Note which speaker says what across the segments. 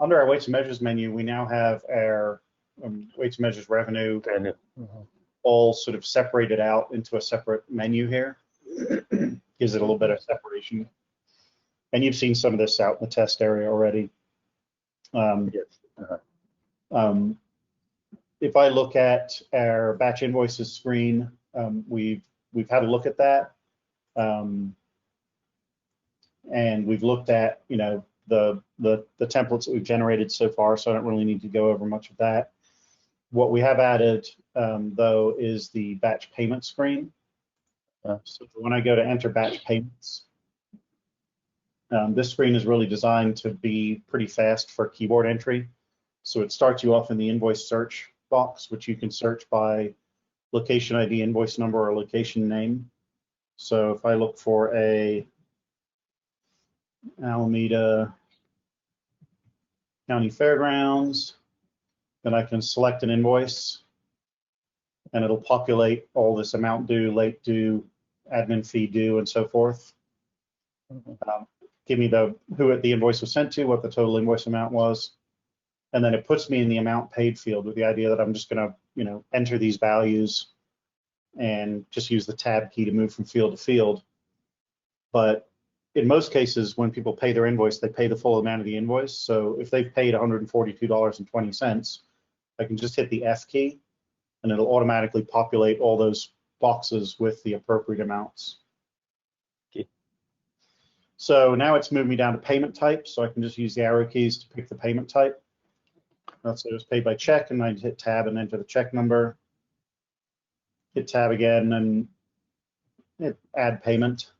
Speaker 1: Under our weights and measures menu, we now have our weights and measures revenue all sort of separated out into a separate menu here. Gives it a little bit of separation. And you've seen some of this out in the test area already.
Speaker 2: Yes.
Speaker 1: If I look at our batch invoices screen, we've had a look at that. And we've looked at, you know, the templates that we've generated so far, so I don't really need to go over much of that. What we have added, though, is the batch payment screen. So when I go to enter batch payments, this screen is really designed to be pretty fast for keyboard entry. So it starts you off in the invoice search box, which you can search by location ID, invoice number, or location name. So if I look for a Alameda County Fairgrounds, then I can select an invoice and it'll populate all this amount due, late due, admin fee due, and so forth. Give me who the invoice was sent to, what the total invoice amount was, and then it puts me in the amount paid field with the idea that I'm just going to, you know, enter these values and just use the tab key to move from field to field. But in most cases, when people pay their invoice, they pay the full amount of the invoice. So if they've paid $142.20, I can just hit the F key and it'll automatically populate all those boxes with the appropriate amounts.
Speaker 2: Okay.
Speaker 1: So now it's moved me down to payment type, so I can just use the arrow keys to pick the payment type. Let's say it was paid by check, and I hit tab and enter the check number. Hit tab again and hit add payment.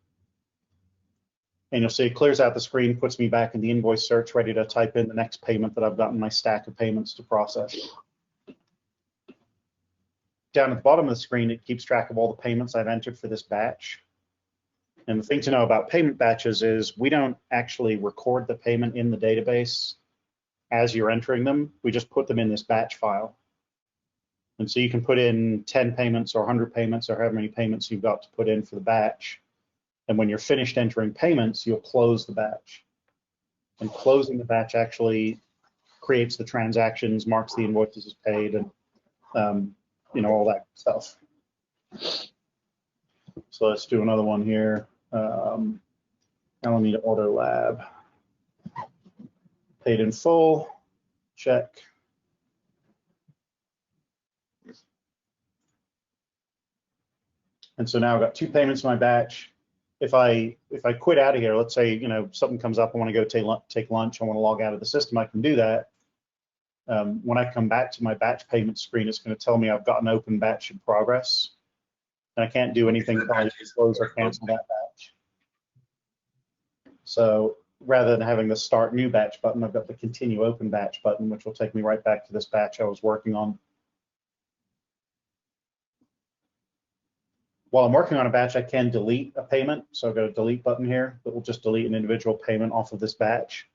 Speaker 1: And you'll see it clears out the screen, puts me back in the invoice search, ready to type in the next payment that I've got in my stack of payments to process. Down at the bottom of the screen, it keeps track of all the payments I've entered for this batch. And the thing to know about payment batches is we don't actually record the payment in the database as you're entering them. We just put them in this batch file. And so you can put in 10 payments or 100 payments or however many payments you've got to put in for the batch. And when you're finished entering payments, you'll close the batch. And closing the batch actually creates the transactions, marks the invoices as paid, and you know, all that stuff. So let's do another one here. Alameda Auto Lab. Paid in full, check. And so now I've got 2 payments in my batch. If I quit out of here, let's say, you know, something comes up, I want to go take lunch, I want to log out of the system, I can do that. When I come back to my batch payment screen, it's going to tell me I've got an open batch in progress. And I can't do anything until I close or cancel that batch. So rather than having the start new batch button, I've got the continue open batch button, which will take me right back to this batch I was working on. While I'm working on a batch, I can delete a payment. So I've got a delete button here that will just delete an individual payment off of this batch.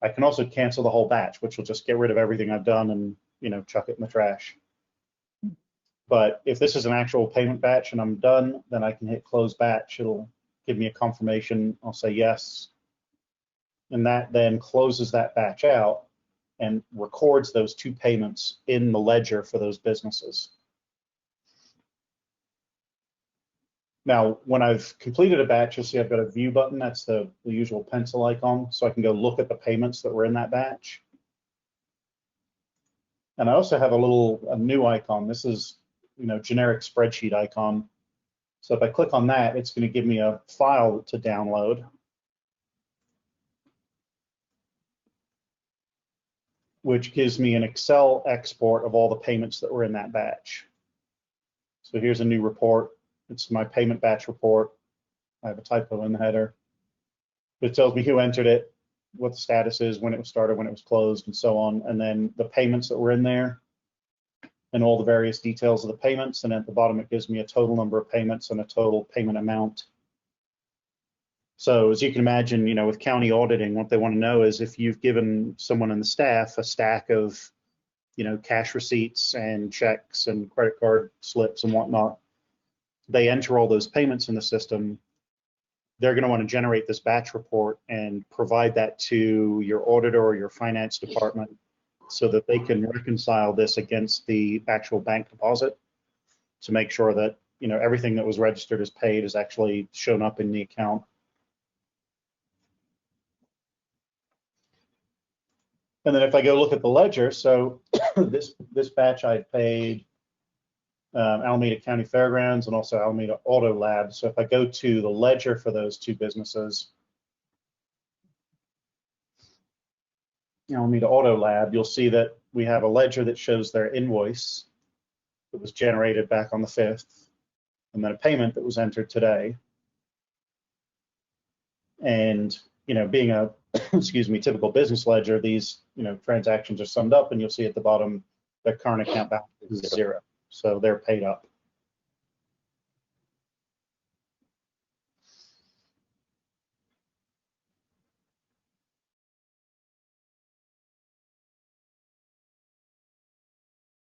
Speaker 1: I can also cancel the whole batch, which will just get rid of everything I've done and, you know, chuck it in the trash. But if this is an actual payment batch and I'm done, then I can hit close batch. It'll give me a confirmation. I'll say yes. And that then closes that batch out and records those 2 payments in the ledger for those businesses. Now, when I've completed a batch, you'll see I've got a view button. That's the usual pencil icon. So I can go look at the payments that were in that batch. And I also have a new icon. This is, you know, generic spreadsheet icon. So if I click on that, it's going to give me a file to download. Which gives me an Excel export of all the payments that were in that batch. So here's a new report. It's my payment batch report. I have a typo in the header. It tells me who entered it, what the status is, when it was started, when it was closed, and so on. And then the payments that were in there and all the various details of the payments. And at the bottom, it gives me a total number of payments and a total payment amount. So as you can imagine, you know, with county auditing, what they want to know is if you've given someone in the staff a stack of, you know, cash receipts and checks and credit card slips and whatnot, they enter all those payments in the system. they're going to want to generate this batch report and provide that to your auditor or your finance department so that they can reconcile this against the actual bank deposit to make sure that, you know, everything that was registered as paid is actually shown up in the account. And then if I go look at the ledger, so this batch I paid Alameda County Fairgrounds and also Alameda Auto Lab. So if I go to the ledger for those two businesses, Alameda Auto Lab, you'll see that we have a ledger that shows their invoice that was generated back on the 5th, and then a payment that was entered today. And, you know, being a, excuse me, typical business ledger, these, you know, transactions are summed up, and you'll see at the bottom their current account balance is 0. So they're paid up.